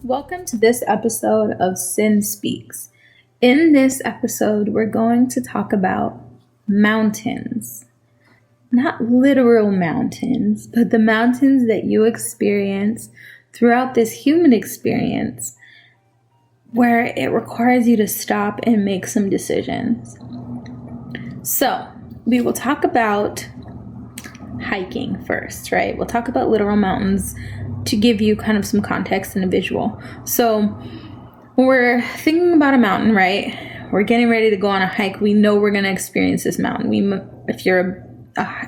Welcome to this episode of CynSpeaks. In this episode, we're going to talk about mountains. Not literal mountains, but the mountains that you experience throughout this human experience where it requires you to stop and make some decisions. So, we will talk about hiking first, right? We'll talk about literal mountains to give you kind of some context and a visual. So when we're thinking about a mountain, right? We're getting ready to go on a hike. We know we're going to experience this mountain. If you're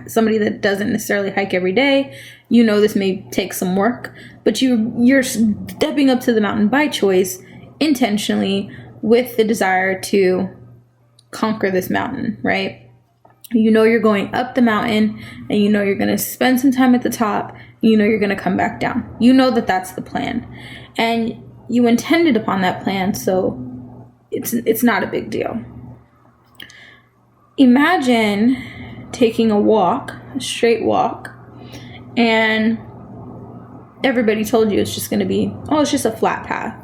somebody that doesn't necessarily hike every day, you know this may take some work, but you're stepping up to the mountain by choice, intentionally, with the desire to conquer this mountain, right? You know you're going up the mountain, and you know you're going to spend some time at the top. You know you're going to come back down. You know that that's the plan. And you intended upon that plan, so it's not a big deal. Imagine taking a straight walk, and everybody told you it's just going to be, it's just a flat path.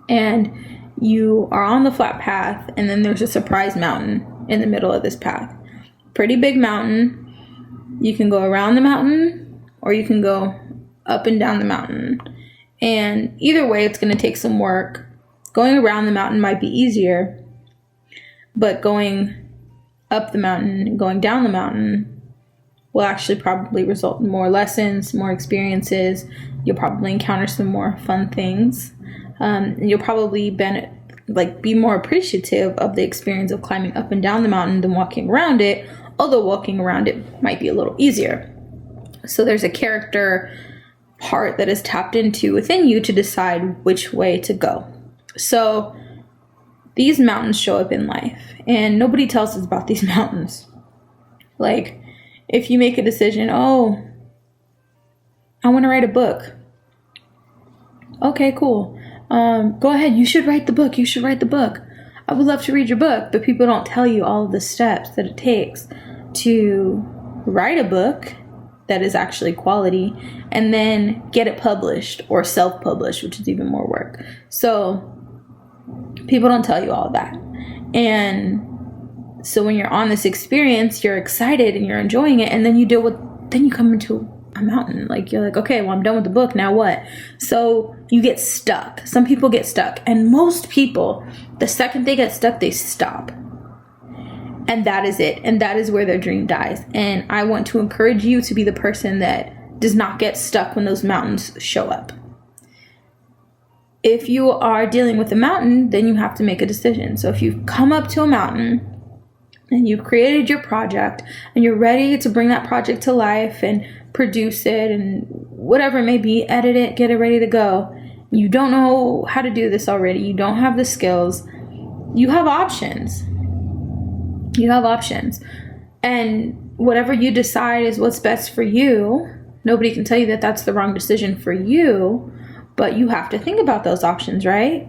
And you are on the flat path, and then there's a surprise mountain in the middle of this path. Pretty big mountain. You can go around the mountain, or you can go up and down the mountain. And either way, it's going to take some work. Going around the mountain might be easier, but going up the mountain and going down the mountain will actually probably result in more lessons, more experiences. You'll probably encounter some more fun things. And you'll probably be more appreciative of the experience of climbing up and down the mountain than walking around it, although walking around it might be a little easier. So there's a character part that is tapped into within you to decide which way to go. So these mountains show up in life, and nobody tells us about these mountains. Like, if you make a decision, I want to write a book. Okay, cool. Go ahead. You should write the book. I would love to read your book, but people don't tell you all of the steps that it takes to write a book that is actually quality and then get it published or self-published, which is even more work. So people don't tell you all of that. And so when you're on this experience, you're excited and you're enjoying it. And then you come into a mountain. Like, you're like, okay, well, I'm done with the book. Now what? So you get stuck. Some people get stuck. And most people, the second they get stuck, they stop. And that is it. And that is where their dream dies. And I want to encourage you to be the person that does not get stuck when those mountains show up. If you are dealing with a mountain, then you have to make a decision. So if you've come up to a mountain and you've created your project and you're ready to bring that project to life and produce it and whatever it may be, edit it, get it ready to go. You don't know how to do this already. You don't have the skills. You have options. And whatever you decide is what's best for you. Nobody can tell you that that's the wrong decision for you, but you have to think about those options, right?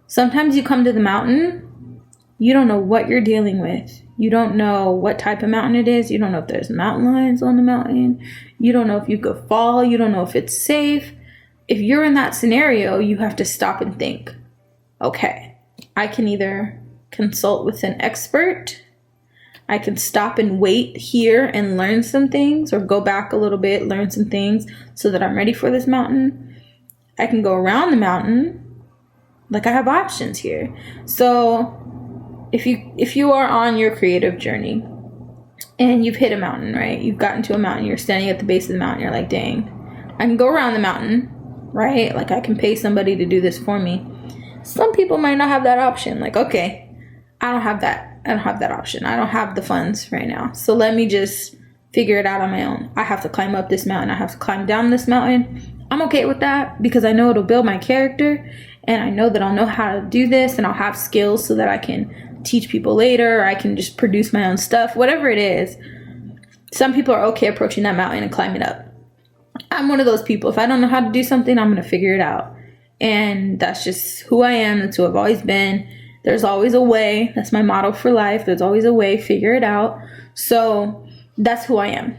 Sometimes you come to the mountain, you don't know what you're dealing with. You don't know what type of mountain it is. You don't know if there's mountain lions on the mountain. You don't know if you could fall. You don't know if it's safe. If you're in that scenario, you have to stop and think, okay, I can either consult with an expert. I can stop and wait here and learn some things, or go back a little bit, learn some things so that I'm ready for this mountain. I can go around the mountain. Like, I have options here. So if you are on your creative journey and you've hit a mountain, right? You've gotten to a mountain, you're standing at the base of the mountain, you're like, dang, I can go around the mountain, right? Like, I can pay somebody to do this for me. Some people might not have that option. Like, okay, I don't have that option. I don't have the funds right now. So let me just figure it out on my own. I have to climb up this mountain. I have to climb down this mountain. I'm okay with that because I know it'll build my character, and I know that I'll know how to do this, and I'll have skills so that I can teach people later, or I can just produce my own stuff, whatever it is. Some people are okay approaching that mountain and climbing up. I'm one of those people. If I don't know how to do something, I'm going to figure it out. And that's just who I am. That's who I've always been. There's always a way. That's my motto for life. There's always a way. Figure it out. So that's who I am.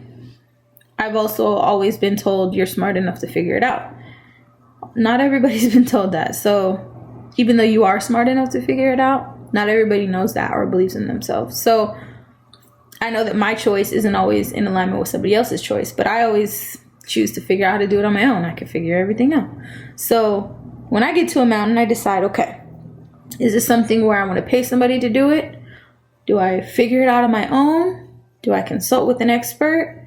I've also always been told you're smart enough to figure it out. Not everybody's been told that. So even though you are smart enough to figure it out, not everybody knows that or believes in themselves. So I know that my choice isn't always in alignment with somebody else's choice, but I always choose to figure out how to do it on my own. I can figure everything out. So when I get to a mountain, I decide, okay, is this something where I want to pay somebody to do it? Do I figure it out on my own? Do I consult with an expert?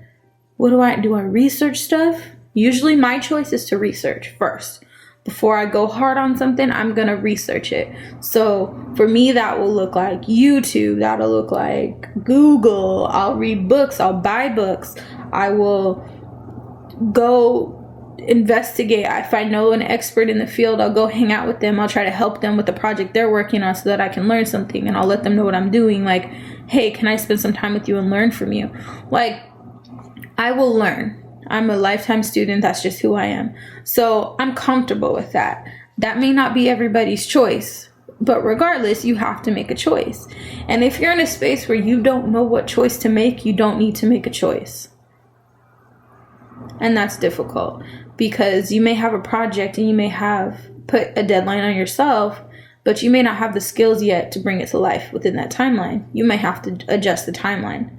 Do I research stuff? Usually my choice is to research first. Before I go hard on something, I'm going to research it. So for me, that will look like YouTube. That'll look like Google. I'll read books. I'll buy books. I will go investigate. If I know an expert in the field, I'll go hang out with them. I'll try to help them with the project they're working on so that I can learn something, and I'll let them know what I'm doing. Like, hey, can I spend some time with you and learn from you? Like, I will learn. I'm a lifetime student. That's just who I am. So I'm comfortable with that. That may not be everybody's choice, but regardless, you have to make a choice. And if you're in a space where you don't know what choice to make, you don't need to make a choice. And that's difficult because you may have a project and you may have put a deadline on yourself, but you may not have the skills yet to bring it to life within that timeline. You may have to adjust the timeline.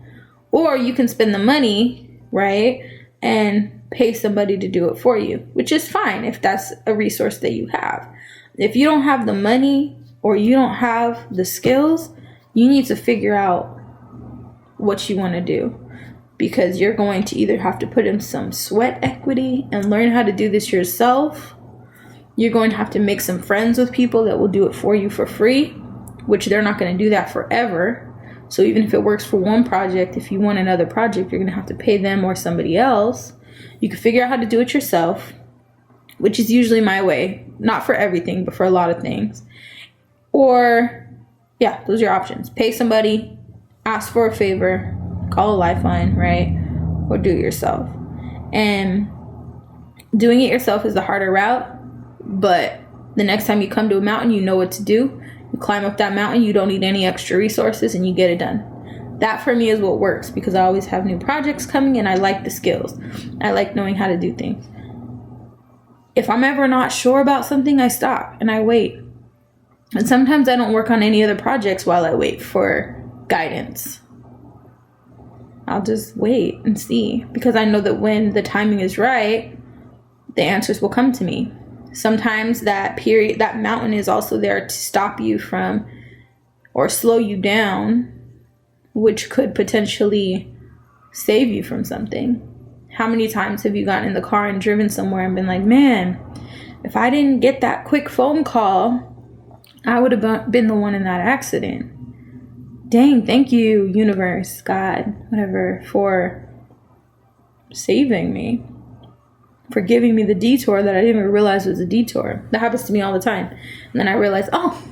Or you can spend the money, right, and pay somebody to do it for you, which is fine if that's a resource that you have. If you don't have the money or you don't have the skills, you need to figure out what you want to do, because you're going to either have to put in some sweat equity and learn how to do this yourself. You're going to have to make some friends with people that will do it for you for free, which they're not going to do that forever. So even if it works for one project, if you want another project, you're going to have to pay them or somebody else. You can figure out how to do it yourself, which is usually my way. Not for everything, but for a lot of things. Or, yeah, those are your options. Pay somebody, ask for a favor, call a lifeline, right? Or do it yourself. And doing it yourself is the harder route, but the next time you come to a mountain, you know what to do. You climb up that mountain, you don't need any extra resources, and you get it done. That for me is what works, because I always have new projects coming and I like the skills. I like knowing how to do things. If I'm ever not sure about something, I stop and I wait. And sometimes I don't work on any other projects while I wait for guidance. I'll just wait and see, because I know that when the timing is right, the answers will come to me. Sometimes that mountain is also there to stop you from or slow you down, which could potentially save you from something. How many times have you gotten in the car and driven somewhere and been like, man, if I didn't get that quick phone call, I would have been the one in that accident. Dang, thank you, universe, God, whatever, for saving me. For giving me the detour that I didn't even realize was a detour. That happens to me all the time. And then I realize, oh,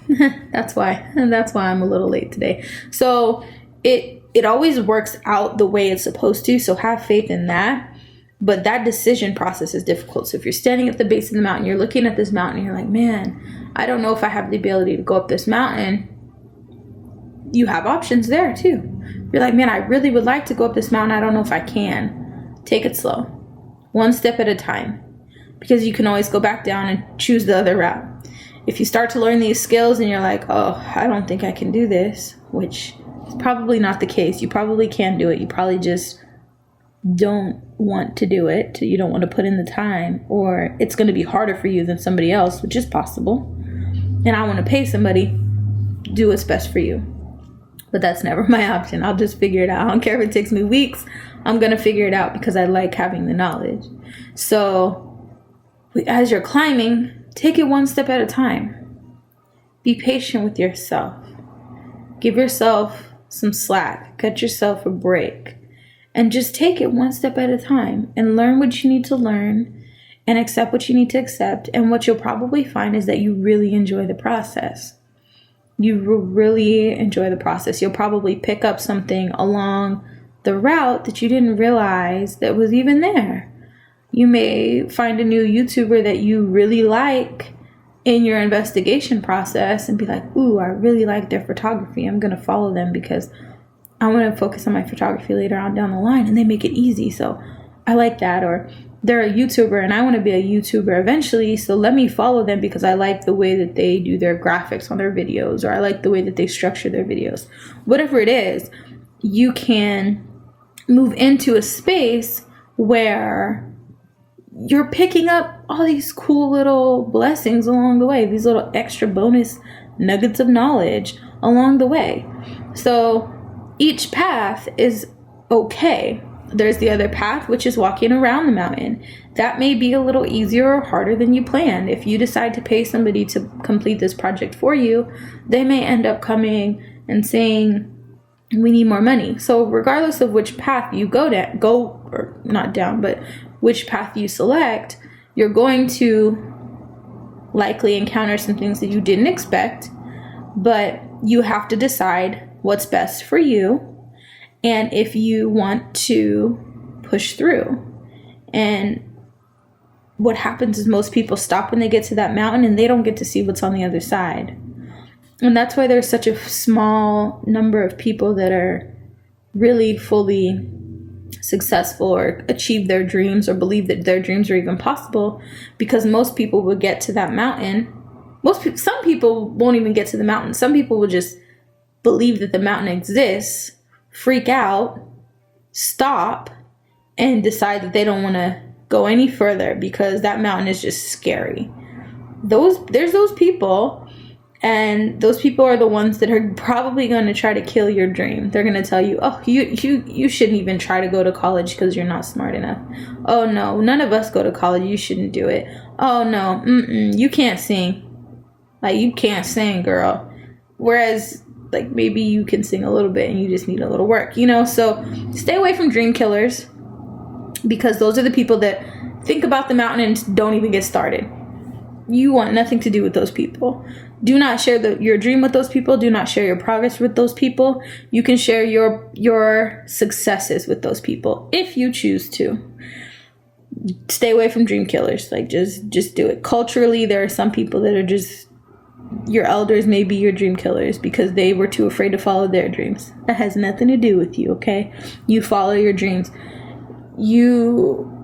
that's why I'm a little late today. So it always works out the way it's supposed to. So have faith in that. But that decision process is difficult. So if you're standing at the base of the mountain, you're looking at this mountain, and you're like, man, I don't know if I have the ability to go up this mountain. You have options there too. You're like, man, I really would like to go up this mountain. I don't know if I can. Take it slow. One step at a time, because you can always go back down and choose the other route. If you start to learn these skills and you're like, oh, I don't think I can do this, which is probably not the case. You probably can do it. You probably just don't want to do it. You don't want to put in the time, or it's going to be harder for you than somebody else, which is possible. And I want to pay somebody to do what's best for you. But that's never my option. I'll just figure it out. I don't care if it takes me weeks. I'm going to figure it out because I like having the knowledge. So as you're climbing, take it one step at a time. Be patient with yourself. Give yourself some slack. Cut yourself a break. And just take it one step at a time and learn what you need to learn and accept what you need to accept. And what you'll probably find is that you really enjoy the process. You will really enjoy the process. You'll probably pick up something along the route that you didn't realize that was even there. You may find a new YouTuber that you really like in your investigation process and be like, ooh, I really like their photography. I'm going to follow them because I want to focus on my photography later on down the line, and they make it easy. So I like that. Or they're a YouTuber and I want to be a YouTuber eventually, so let me follow them because I like the way that they do their graphics on their videos, or I like the way that they structure their videos. Whatever it is, you can move into a space where you're picking up all these cool little blessings along the way, these little extra bonus nuggets of knowledge along the way. So each path is okay. There's the other path, which is walking around the mountain. That may be a little easier or harder than you planned. If you decide to pay somebody to complete this project for you, they may end up coming and saying, we need more money. So regardless of which path you which path you select, you're going to likely encounter some things that you didn't expect, but you have to decide what's best for you and if you want to push through. And what happens is most people stop when they get to that mountain and they don't get to see what's on the other side. And that's why there's such a small number of people that are really fully successful or achieve their dreams or believe that their dreams are even possible, because most people will get to that mountain. Some people won't even get to the mountain. Some people will just believe that the mountain exists, freak out, stop, and decide that they don't want to go any further because that mountain is just scary. There's those people. And those people are the ones that are probably going to try to kill your dream. They're going to tell you, oh, you shouldn't even try to go to college because you're not smart enough. Oh, no, none of us go to college. You shouldn't do it. Oh, no, you can't sing. Like, you can't sing, girl. Whereas, like, maybe you can sing a little bit and you just need a little work, So stay away from dream killers, because those are the people that think about the mountain and don't even get started. You want nothing to do with those people. Do not share your dream with those people. Do not share your progress with those people. You can share your successes with those people if you choose to. Stay away from dream killers. Like, just do it. Culturally, there are some people that are just, your elders may be your dream killers because they were too afraid to follow their dreams. That has nothing to do with you, okay? You follow your dreams. You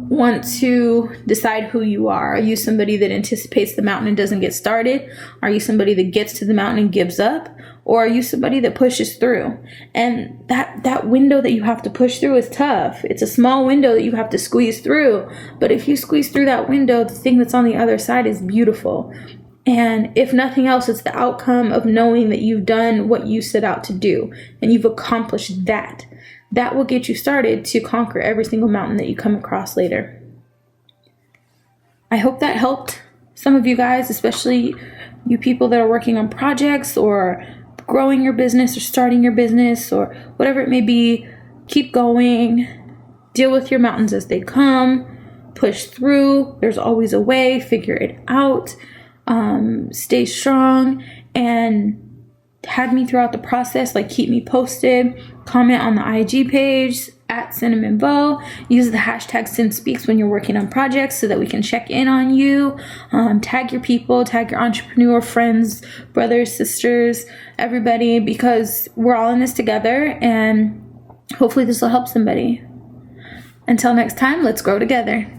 want to decide who you are. Are you somebody that anticipates the mountain and doesn't get started? Are you somebody that gets to the mountain and gives up? Or are you somebody that pushes through? And that window that you have to push through is tough. It's a small window that you have to squeeze through. But if you squeeze through that window, the thing that's on the other side is beautiful. And if nothing else, it's the outcome of knowing that you've done what you set out to do and you've accomplished that. That will get you started to conquer every single mountain that you come across later. I hope that helped some of you guys, especially you people that are working on projects or growing your business or starting your business or whatever it may be. Keep going. Deal with your mountains as they come. Push through. There's always a way. Figure it out. Stay strong and tag me throughout the process. Like, keep me posted. Comment on the IG page at Cynamon Voe. Use the hashtag CynSpeaks when you're working on projects so that we can check in on you. Tag your people, tag your entrepreneur friends, brothers, sisters, everybody, because we're all in this together and hopefully this will help somebody. Until next time, let's grow together.